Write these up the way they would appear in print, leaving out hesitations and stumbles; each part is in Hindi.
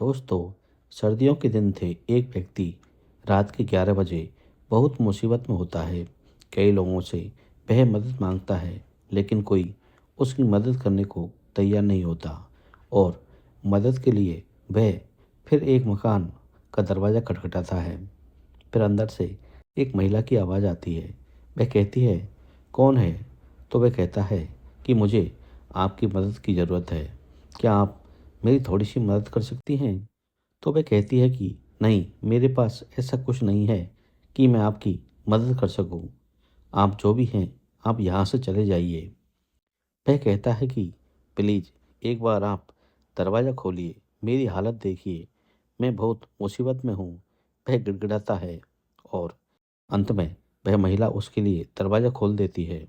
दोस्तों, सर्दियों के दिन थे। एक व्यक्ति रात के 11 बजे बहुत मुसीबत में होता है। कई लोगों से वह मदद मांगता है, लेकिन कोई उसकी मदद करने को तैयार नहीं होता। और मदद के लिए वह फिर एक मकान का दरवाज़ा खटखटाता है। फिर अंदर से एक महिला की आवाज़ आती है। वह कहती है, कौन है? तो वह कहता है कि मुझे आपकी मदद की ज़रूरत है। क्या आप मेरी थोड़ी सी मदद कर सकती हैं? तो वह कहती है कि नहीं, मेरे पास ऐसा कुछ नहीं है कि मैं आपकी मदद कर सकूं। आप जो भी हैं, आप यहाँ से चले जाइए। वह कहता है कि प्लीज़ एक बार आप दरवाज़ा खोलिए, मेरी हालत देखिए, मैं बहुत मुसीबत में हूँ। वह गिड़गिड़ाता है और अंत में वह महिला उसके लिए दरवाज़ा खोल देती है।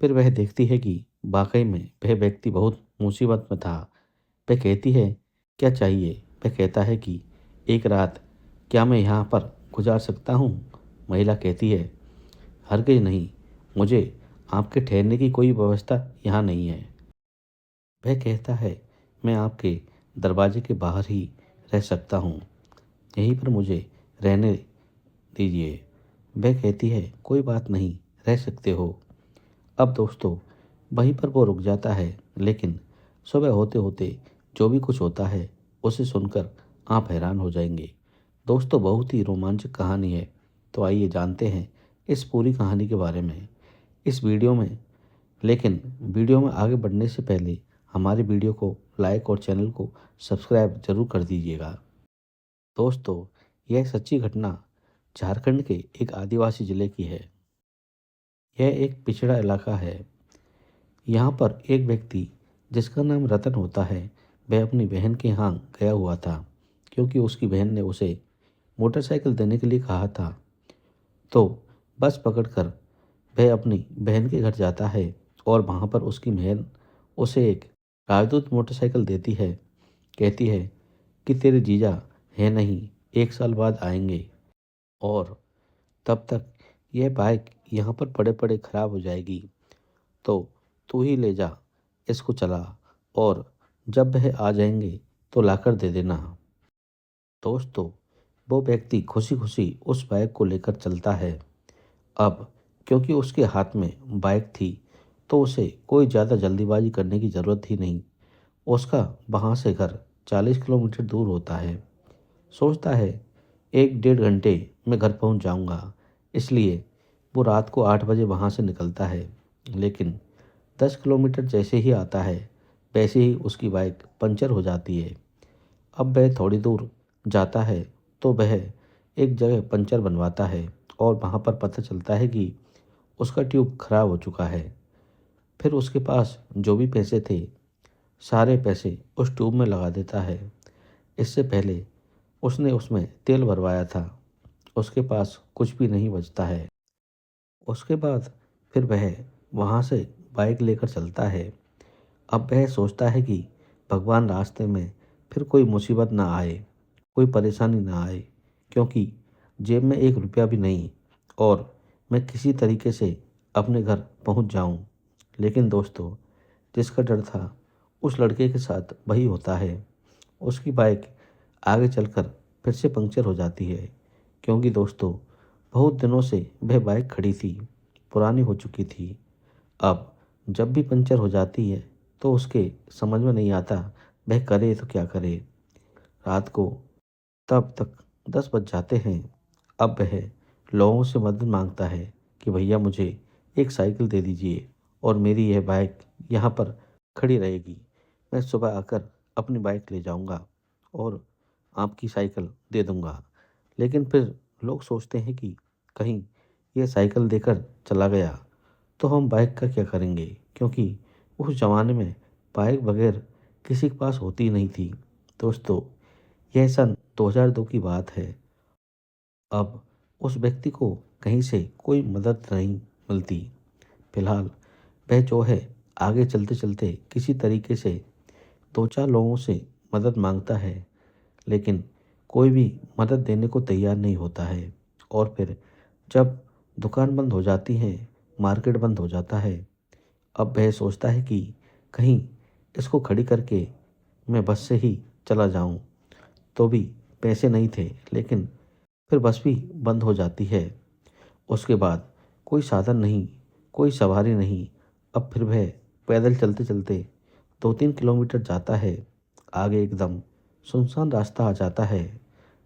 फिर वह देखती है कि वाकई में वह व्यक्ति बहुत मुसीबत में था। वह कहती है, क्या चाहिए? वह कहता है कि एक रात क्या मैं यहाँ पर गुजार सकता हूँ? महिला कहती है, हरगिज़ नहीं, मुझे आपके ठहरने की कोई व्यवस्था यहाँ नहीं है। वह कहता है, मैं आपके दरवाजे के बाहर ही रह सकता हूँ, यहीं पर मुझे रहने दीजिए। वह कहती है, कोई बात नहीं, रह सकते हो। अब दोस्तों, वहीं पर वो रुक जाता है, लेकिन सुबह होते होते जो भी कुछ होता है उसे सुनकर आप हैरान हो जाएंगे। दोस्तों, बहुत ही रोमांचक कहानी है। तो आइए जानते हैं इस पूरी कहानी के बारे में इस वीडियो में। लेकिन वीडियो में आगे बढ़ने से पहले हमारी वीडियो को लाइक और चैनल को सब्सक्राइब जरूर कर दीजिएगा। दोस्तों, यह सच्ची घटना झारखंड के एक आदिवासी जिले की है। यह एक पिछड़ा इलाका है। यहाँ पर एक व्यक्ति जिसका नाम रतन होता है, वह अपनी बहन के यहाँ गया हुआ था, क्योंकि उसकी बहन ने उसे मोटरसाइकिल देने के लिए कहा था। तो बस पकड़कर वह अपनी बहन के घर जाता है और वहाँ पर उसकी बहन उसे एक राजदूत मोटरसाइकिल देती है। कहती है कि तेरे जीजा है नहीं, 1 साल बाद आएंगे और तब तक यह बाइक यहाँ पर पड़े पड़े खराब हो जाएगी, तो तू ही ले जा, इसको चला, और जब वह आ जाएंगे तो लाकर दे देना। दोस्तों, वो व्यक्ति खुशी खुशी उस बाइक को लेकर चलता है। अब क्योंकि उसके हाथ में बाइक थी, तो उसे कोई ज़्यादा जल्दीबाजी करने की ज़रूरत ही नहीं। उसका वहाँ से घर 40 किलोमीटर दूर होता है। सोचता है 1 डेढ़ घंटे में घर पहुँच जाऊँगा, इसलिए वो रात को 8 बजे वहाँ से निकलता है। लेकिन 10 किलोमीटर जैसे ही आता है, वैसे ही उसकी बाइक पंचर हो जाती है। अब वह थोड़ी दूर जाता है तो वह एक जगह पंचर बनवाता है और वहाँ पर पता चलता है कि उसका ट्यूब खराब हो चुका है। फिर उसके पास जो भी पैसे थे, सारे पैसे उस ट्यूब में लगा देता है। इससे पहले उसने उसमें तेल भरवाया था, उसके पास कुछ भी नहीं बचता है। उसके बाद फिर वह वहाँ से बाइक लेकर चलता है। अब वह सोचता है कि भगवान रास्ते में फिर कोई मुसीबत ना आए, कोई परेशानी ना आए, क्योंकि जेब में 1 रुपया भी नहीं और मैं किसी तरीके से अपने घर पहुंच जाऊं। लेकिन दोस्तों, जिसका डर था उस लड़के के साथ वही होता है। उसकी बाइक आगे चलकर फिर से पंक्चर हो जाती है, क्योंकि दोस्तों, बहुत दिनों से वह बाइक खड़ी थी, पुरानी हो चुकी थी। अब जब भी पंचर हो जाती है तो उसके समझ में नहीं आता वह करे तो क्या करे। रात को तब तक 10 बज जाते हैं। अब वह लोगों से मदद मांगता है कि भैया मुझे एक साइकिल दे दीजिए और मेरी यह बाइक यहाँ पर खड़ी रहेगी। मैं सुबह आकर अपनी बाइक ले जाऊँगा और आपकी साइकिल दे दूँगा। लेकिन फिर लोग सोचते हैं कि कहीं ये साइकिल देकर चला गया तो हम बाइक का क्या करेंगे, क्योंकि उस ज़माने में बाइक बगैर किसी के पास होती नहीं थी। दोस्तों, यह सन 2002 की बात है। अब उस व्यक्ति को कहीं से कोई मदद नहीं मिलती। फिलहाल वह जो है आगे चलते चलते किसी तरीके से 2-4 लोगों से मदद मांगता है, लेकिन कोई भी मदद देने को तैयार नहीं होता है। और फिर जब दुकान बंद हो जाती है, मार्केट बंद हो जाता है, अब वह सोचता है कि कहीं इसको खड़ी करके मैं बस से ही चला जाऊं तो भी पैसे नहीं थे, लेकिन फिर बस भी बंद हो जाती है। उसके बाद कोई साधन नहीं, कोई सवारी नहीं। अब फिर वह पैदल चलते चलते 2-3 किलोमीटर जाता है। आगे एकदम सुनसान रास्ता आ जाता है।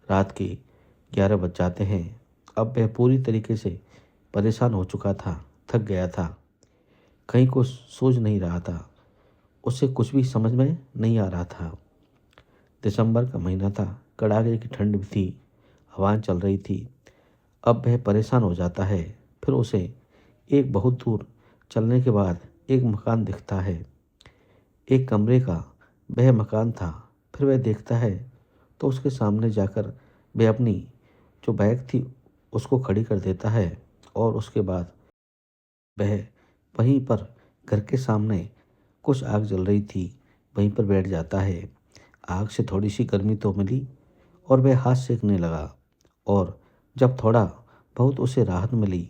रात के 11 बज जाते हैं। अब वह पूरी तरीके से परेशान हो चुका था, थक गया था, कहीं कुछ सूझ नहीं रहा था, उसे कुछ भी समझ में नहीं आ रहा था। दिसंबर का महीना था, कड़ाके की ठंड भी थी, हवाएं चल रही थी। अब वह परेशान हो जाता है। फिर उसे एक बहुत दूर चलने के बाद एक मकान दिखता है। एक कमरे का वह मकान था। फिर वह देखता है तो उसके सामने जाकर वह अपनी जो बाइक थी उसको खड़ी कर देता है और उसके बाद वह वहीं पर घर के सामने कुछ आग जल रही थी, वहीं पर बैठ जाता है। आग से थोड़ी सी गर्मी तो मिली और वह हाथ सेकने लगा। और जब थोड़ा बहुत उसे राहत मिली,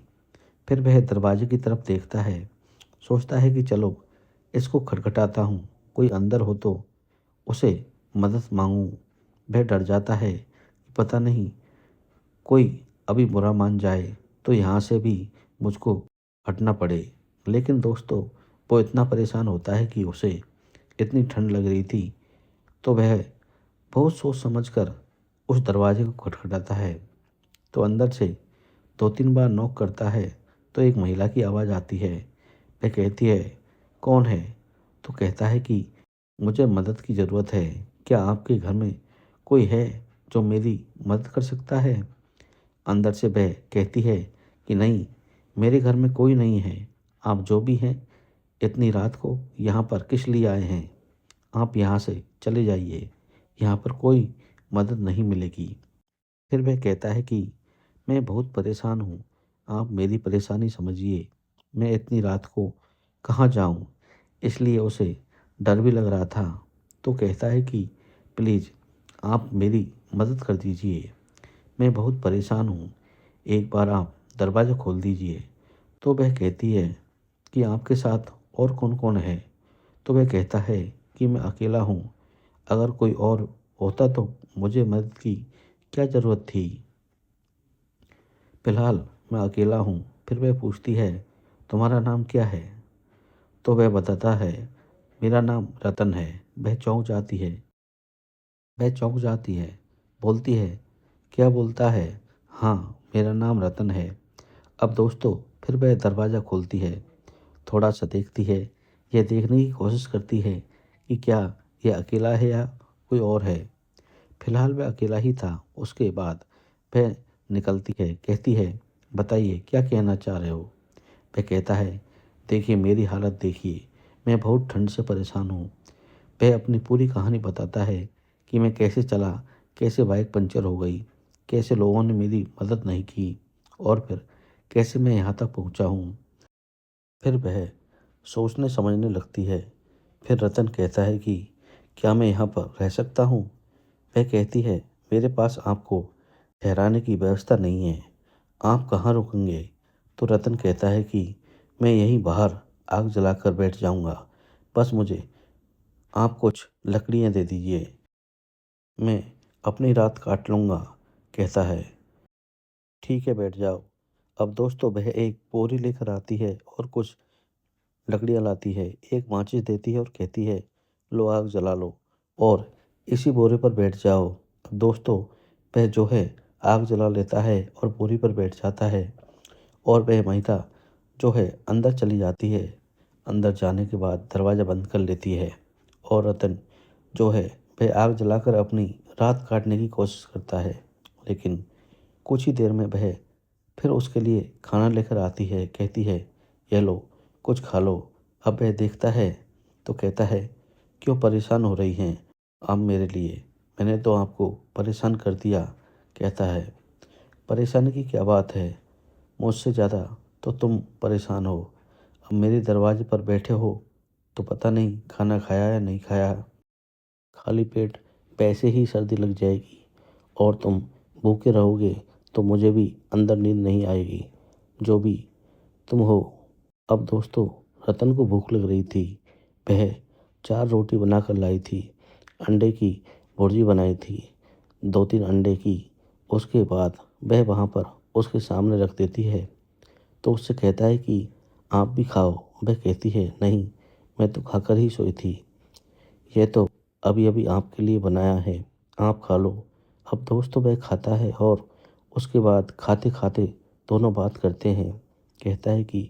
फिर वह दरवाजे की तरफ देखता है। सोचता है कि चलो इसको खटखटाता हूँ, कोई अंदर हो तो उसे मदद मांगूं। वह डर जाता है कि पता नहीं कोई अभी बुरा मान जाए तो यहाँ से भी मुझको हटना पड़े। लेकिन दोस्तों, वो इतना परेशान होता है कि उसे इतनी ठंड लग रही थी, तो वह बहुत सोच समझ कर उस दरवाजे को खटखटाता है। तो अंदर से 2-3 बार नॉक करता है तो एक महिला की आवाज़ आती है। वह कहती है, कौन है? तो कहता है कि मुझे मदद की ज़रूरत है। क्या आपके घर में कोई है जो मेरी मदद कर सकता है? अंदर से वह कहती है कि नहीं, मेरे घर में कोई नहीं है। आप जो भी हैं, इतनी रात को यहाँ पर किस लिए आए हैं? आप यहाँ से चले जाइए, यहाँ पर कोई मदद नहीं मिलेगी। फिर वह कहता है कि मैं बहुत परेशान हूँ, आप मेरी परेशानी समझिए। मैं इतनी रात को कहाँ जाऊँ? इसलिए उसे डर भी लग रहा था। तो कहता है कि प्लीज़ आप मेरी मदद कर दीजिए, मैं बहुत परेशान हूँ, एक बार आप दरवाज़ा खोल दीजिए। तो वह कहती है कि आपके साथ और कौन कौन है? तो वह कहता है कि मैं अकेला हूँ, अगर कोई और होता तो मुझे मदद की क्या ज़रूरत थी? फिलहाल मैं अकेला हूँ। फिर वह पूछती है, तुम्हारा नाम क्या है? तो वह बताता है, मेरा नाम रतन है। वह चौंक जाती है, बोलती है, क्या बोलता है? हाँ, मेरा नाम रतन है। अब दोस्तों, फिर वह दरवाज़ा खोलती है, थोड़ा सा देखती है, यह देखने की कोशिश करती है कि क्या यह अकेला है या कोई और है। फिलहाल वह अकेला ही था। उसके बाद वह निकलती है, कहती है, बताइए क्या कहना चाह रहे हो? वह कहता है, देखिए मेरी हालत देखिए, मैं बहुत ठंड से परेशान हूँ। वह अपनी पूरी कहानी बताता है कि मैं कैसे चला, कैसे बाइक पंचर हो गई, कैसे लोगों ने मेरी मदद नहीं की और फिर कैसे मैं यहाँ तक पहुँचा हूँ। फिर वह सोचने समझने लगती है। फिर रतन कहता है कि क्या मैं यहाँ पर रह सकता हूँ? वह कहती है, मेरे पास आपको ठहराने की व्यवस्था नहीं है, आप कहाँ रुकेंगे? तो रतन कहता है कि मैं यहीं बाहर आग जलाकर बैठ जाऊँगा, बस मुझे आप कुछ लकड़ियाँ दे दीजिए, मैं अपनी रात काट लूँगा। कहता है, ठीक है, बैठ जाओ। अब दोस्तों, वह एक बोरी लेकर आती है और कुछ लकड़ियाँ लाती है, एक माचिस देती है और कहती है, लो आग जला लो और इसी बोरे पर बैठ जाओ। अब दोस्तों, वह जो है आग जला लेता है और बोरी पर बैठ जाता है और वह महिला जो है अंदर चली जाती है। अंदर जाने के बाद दरवाज़ा बंद कर लेती है और रतन जो है वह आग जलाकर अपनी रात काटने की कोशिश करता है। लेकिन कुछ ही देर में वह फिर उसके लिए खाना लेकर आती है, कहती है, यह लो, कुछ खा लो। अब वह देखता है तो कहता है, क्यों परेशान हो रही हैं आप मेरे लिए? मैंने तो आपको परेशान कर दिया। कहता है, परेशानी की क्या बात है? मुझसे ज़्यादा तो तुम परेशान हो। अब मेरे दरवाजे पर बैठे हो तो पता नहीं खाना खाया या नहीं खाया। खाली पेट वैसे ही सर्दी लग जाएगी और तुम भूखे रहोगे तो मुझे भी अंदर नींद नहीं आएगी, जो भी तुम हो। अब दोस्तों, रतन को भूख लग रही थी। वह 4 रोटी बनाकर लाई थी, अंडे की भुर्जी बनाई थी 2-3 अंडे की। उसके बाद वह वहाँ पर उसके सामने रख देती है। तो उससे कहता है कि आप भी खाओ। वह कहती है नहीं, मैं तो खाकर ही सोई थी। यह तो अभी अभी आपके लिए बनाया है, आप खा लो। अब दोस्तों वह खाता है और उसके बाद खाते खाते दोनों बात करते हैं। कहता है कि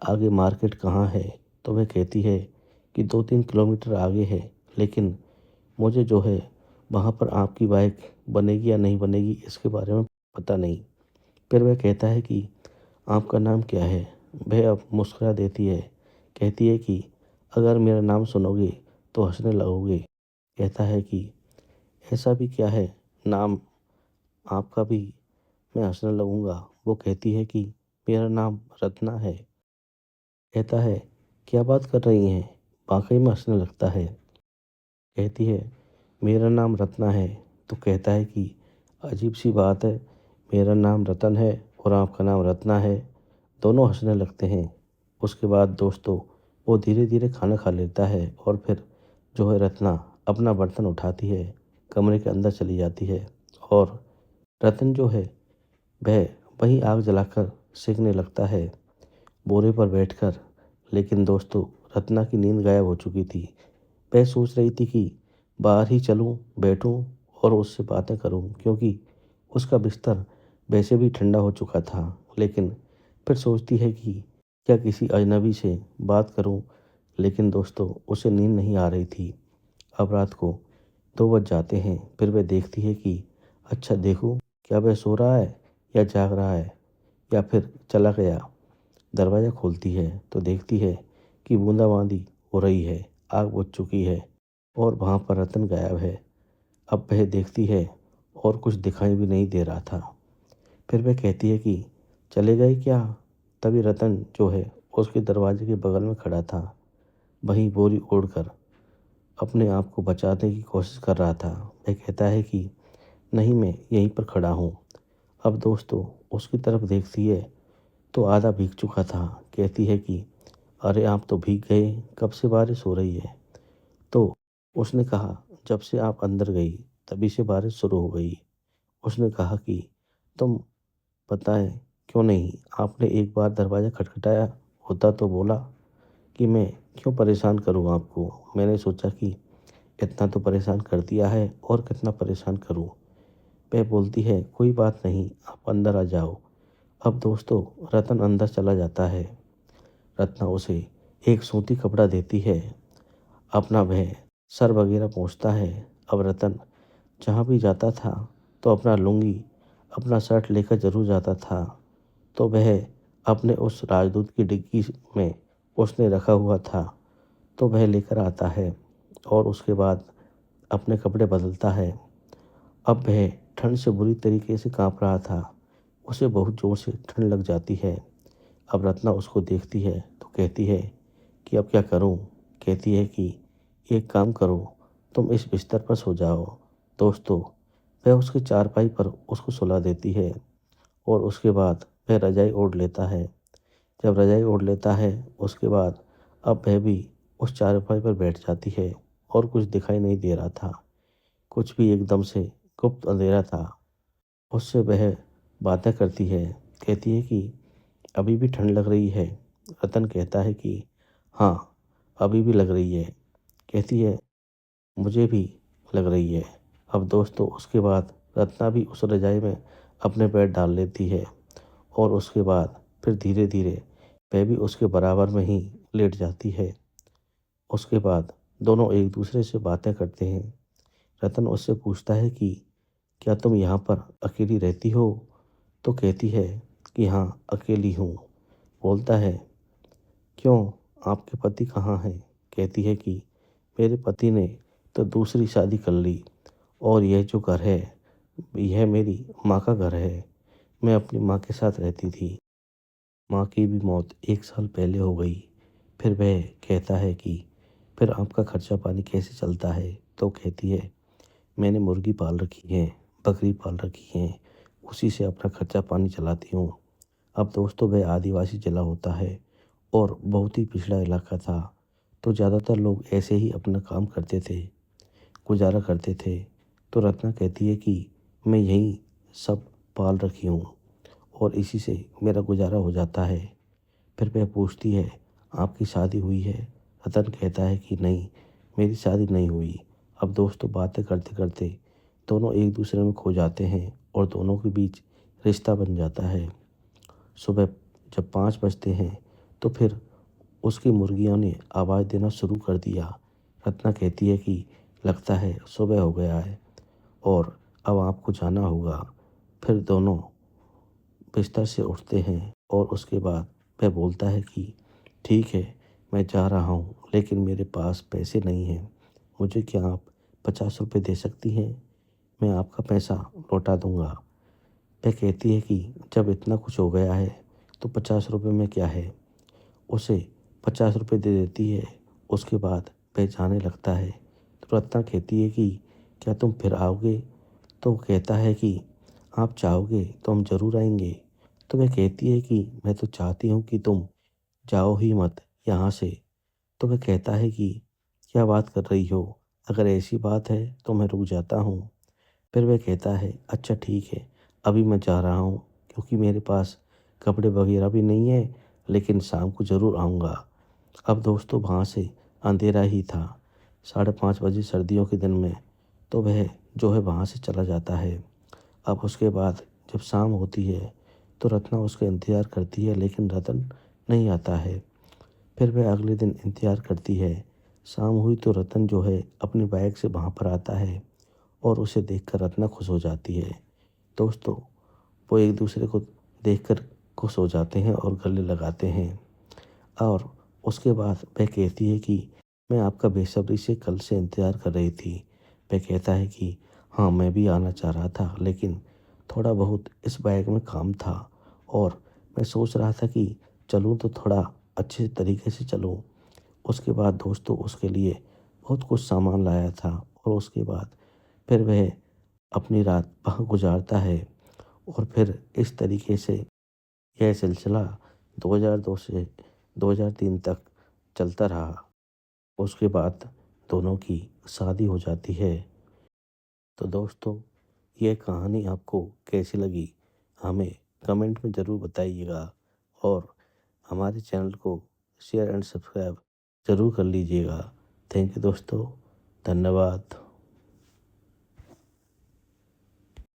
आगे मार्केट कहाँ है? तो वह कहती है कि 2-3 किलोमीटर आगे है, लेकिन मुझे जो है वहाँ पर आपकी बाइक बनेगी या नहीं बनेगी इसके बारे में पता नहीं। फिर वह कहता है कि आपका नाम क्या है? वह अब मुस्कुरा देती है। कहती है कि अगर मेरा नाम सुनोगे तो हंसने लगोगे। कहता है कि ऐसा भी क्या है, नाम आपका भी मैं हंसने लगूंगा। वो कहती है कि मेरा नाम रत्ना है। कहता है क्या बात कर रही हैं? वाकई में हंसने लगता है। कहती है मेरा नाम रत्ना है। तो कहता है कि अजीब सी बात है, मेरा नाम रतन है और आपका नाम रत्ना है। दोनों हंसने लगते हैं। उसके बाद दोस्तों वो धीरे धीरे खाना खा लेता है और फिर जो है रत्ना अपना बर्तन उठाती है, कमरे के अंदर चली जाती है और रतन जो है वह वहीं आग जलाकर सेकने लगता है बोरे पर बैठकर। लेकिन दोस्तों रत्ना की नींद गायब हो चुकी थी। वह सोच रही थी कि बाहर ही चलूं, बैठूं और उससे बातें करूं, क्योंकि उसका बिस्तर वैसे भी ठंडा हो चुका था। लेकिन फिर सोचती है कि क्या किसी अजनबी से बात करूं, लेकिन दोस्तों उसे नींद नहीं आ रही थी। अब रात को 2 बज जाते हैं। फिर वह देखती है कि अच्छा देखूं क्या वह सो रहा है या जाग रहा है या फिर चला गया। दरवाज़ा खोलती है तो देखती है कि बूंदाबांदी हो रही है, आग बुझ चुकी है और वहाँ पर रतन गायब है। अब वह देखती है और कुछ दिखाई भी नहीं दे रहा था। फिर वह कहती है कि चले गए क्या? तभी रतन जो है उसके दरवाजे के बगल में खड़ा था, वहीं बोरी ओढ़कर अपने आप को बचाने की कोशिश कर रहा था। वह कहता है कि नहीं, मैं यहीं पर खड़ा हूँ। अब दोस्तों उसकी तरफ देखती है तो आधा भीग चुका था। कहती है कि अरे आप तो भीग गए, कब से बारिश हो रही है? तो उसने कहा जब से आप अंदर गई तभी से बारिश शुरू हो गई। उसने कहा कि तुम बताएं क्यों नहीं, आपने एक बार दरवाज़ा खटखटाया होता तो बोला कि मैं क्यों परेशान करूं आपको। मैंने सोचा कि इतना तो परेशान कर दिया है और कितना परेशान करूं। वह बोलती है कोई बात नहीं, आप अंदर आ जाओ। अब दोस्तों रतन अंदर चला जाता है। रत्ना उसे एक सूती कपड़ा देती है, अपना वह सर वगैरह पोंछता है। अब रतन जहाँ भी जाता था तो अपना लुंगी, अपना शर्ट लेकर जरूर जाता था। तो वह अपने उस राजदूत की डिग्गी में उसने रखा हुआ था, तो वह लेकर आता है और उसके बाद अपने कपड़े बदलता है। अब वह ठंड से बुरी तरीके से कांप रहा था। उसे बहुत ज़ोर से ठंड लग जाती है। अब रत्ना उसको देखती है तो कहती है कि अब क्या करूं? कहती है कि एक काम करो, तुम इस बिस्तर पर सो जाओ। दोस्तों वह उसकी चारपाई पर उसको सुला देती है और उसके बाद वह रजाई ओढ़ लेता है। जब रजाई ओढ़ लेता है उसके बाद अब वह भी उस चारपाई पर बैठ जाती है और कुछ दिखाई नहीं दे रहा था। कुछ भी एकदम से गुप्त अंधेरा था। उससे वह बातें करती है। कहती है कि अभी भी ठंड लग रही है? रतन कहता है कि हाँ, अभी भी लग रही है। कहती है मुझे भी लग रही है। अब दोस्तों उसके बाद रत्ना भी उस रजाई में अपने पैर डाल लेती है और उसके बाद फिर धीरे धीरे वह भी उसके बराबर में ही लेट जाती है। उसके बाद दोनों एक दूसरे से बातें करते हैं। रतन उससे पूछता है कि क्या तुम यहाँ पर अकेली रहती हो? तो कहती है कि हाँ, अकेली हूँ। बोलता है क्यों, आपके पति कहाँ हैं? कहती है कि मेरे पति ने तो दूसरी शादी कर ली और यह जो घर है यह मेरी माँ का घर है। मैं अपनी माँ के साथ रहती थी। माँ की भी मौत 1 साल पहले हो गई। फिर वह कहता है कि फिर आपका खर्चा पानी कैसे चलता है? तो कहती है मैंने मुर्गी पाल रखी है, बकरी पाल रखी है, उसी से अपना खर्चा पानी चलाती हूँ। अब दोस्तों वह आदिवासी जिला होता है और बहुत ही पिछड़ा इलाका था, तो ज़्यादातर लोग ऐसे ही अपना काम करते थे, गुजारा करते थे। तो रत्ना कहती है कि मैं यही सब पाल रखी हूँ और इसी से मेरा गुजारा हो जाता है। फिर वह पूछती है, आपकी शादी हुई है? रतन कहता है कि नहीं, मेरी शादी नहीं हुई। अब दोस्तों बातें करते करते दोनों एक दूसरे में खो जाते हैं और दोनों के बीच रिश्ता बन जाता है। सुबह जब 5 बजते हैं तो फिर उसकी मुर्गियों ने आवाज़ देना शुरू कर दिया। रत्ना कहती है कि लगता है सुबह हो गया है और अब आपको जाना होगा। फिर दोनों बिस्तर से उठते हैं और उसके बाद वह बोलता है कि ठीक है, मैं जा रहा हूँ, लेकिन मेरे पास पैसे नहीं हैं। मुझे क्या आप 50 रुपये दे सकती हैं? मैं आपका पैसा लौटा दूंगा। वह कहती है कि जब इतना कुछ हो गया है तो 50 रुपये में क्या है। उसे 50 रुपये दे देती है। उसके बाद वह जाने लगता है। तो रत्ना कहती है कि क्या तुम फिर आओगे? तो वो कहता है कि आप चाहोगे तो हम ज़रूर आएंगे। तो वह कहती है कि मैं तो चाहती हूँ कि तुम जाओ ही मत यहाँ से। तो वह कहता है कि क्या बात कर रही हो? अगर ऐसी बात है तो मैं रुक जाता हूँ। फिर वह कहता है अच्छा ठीक है, अभी मैं जा रहा हूँ क्योंकि मेरे पास कपड़े वगैरह भी नहीं है, लेकिन शाम को ज़रूर आऊँगा। अब दोस्तों वहाँ से अंधेरा ही था। 5:30 बजे सर्दियों के दिन में तो वह जो है वहाँ से चला जाता है। अब उसके बाद जब शाम होती है तो रत्ना उसका इंतज़ार करती है, लेकिन रतन नहीं आता है। फिर वह अगले दिन इंतज़ार करती है। शाम हुई तो रतन जो है अपने बाइक से वहाँ पर आता है और उसे देखकर रत्ना खुश हो जाती है। दोस्तों वो एक दूसरे को देखकर खुश हो जाते हैं और गले लगाते हैं। और उसके बाद वह कहती है कि मैं आपका बेसब्री से कल से इंतज़ार कर रही थी। वह कहता है कि हाँ, मैं भी आना चाह रहा था, लेकिन थोड़ा बहुत इस बाइक में काम था और मैं सोच रहा था कि चलूँ तो थोड़ा अच्छे तरीके से चलूँ। उसके बाद दोस्तों उसके लिए बहुत कुछ सामान लाया था और उसके बाद फिर वह अपनी रात वहाँ गुजारता है और फिर इस तरीके से यह सिलसिला 2002 से 2003 तक चलता रहा। उसके बाद दोनों की शादी हो जाती है। तो दोस्तों यह कहानी आपको कैसी लगी हमें कमेंट में ज़रूर बताइएगा और हमारे चैनल को शेयर एंड सब्सक्राइब ज़रूर कर लीजिएगा। थैंक यू दोस्तों, धन्यवाद।